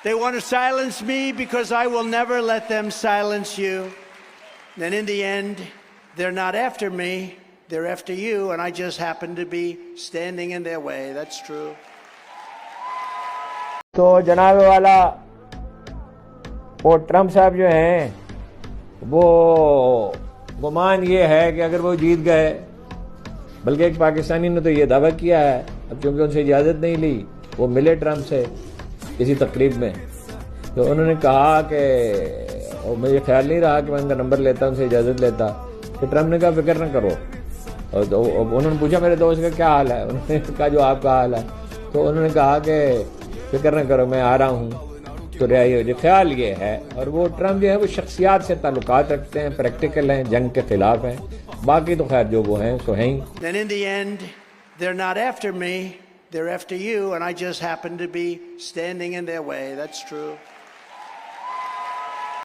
They want to silence me because I will never let them silence you. And in the end, they're not after me, they're after you, and I just happen to be standing in their way. That's true. तो जनाब वाला वो Trump साहब जो हैं, वो गुमान ये है कि अगर वो जीत गए, बल्कि एक पाकिस्तानी ने तो ये दावा किया है, अब क्योंकि उनसे इजाज़त नहीं ली, वो मिले ट्रम्प से किसी तकरीब में, तो उन्होंने कहा कि और मुझे ख्याल नहीं रहा कि मैं उनका नंबर लेता, उनसे इजाज़त लेता, तो ट्रम्प ने कहा फिक्र न करो। और तो उन्होंने पूछा मेरे दोस्त का क्या हाल है, उन्होंने कहा जो आपका हाल है, तो उन्होंने कहा कि फिक्र न करो मैं आ रहा हूँ, तो रिहाई हो जाए। ख्याल ये है, और वो ट्रम्प जो है वो शख्सियात से ताल्लुकात रखते हैं, प्रैक्टिकल हैं, जंग के खिलाफ हैं, बाकी तो खैर जो वो हैं सो हैं ही। Then in the end, they're not after me, they're after you, and I just happen to be standing in their way. That's true.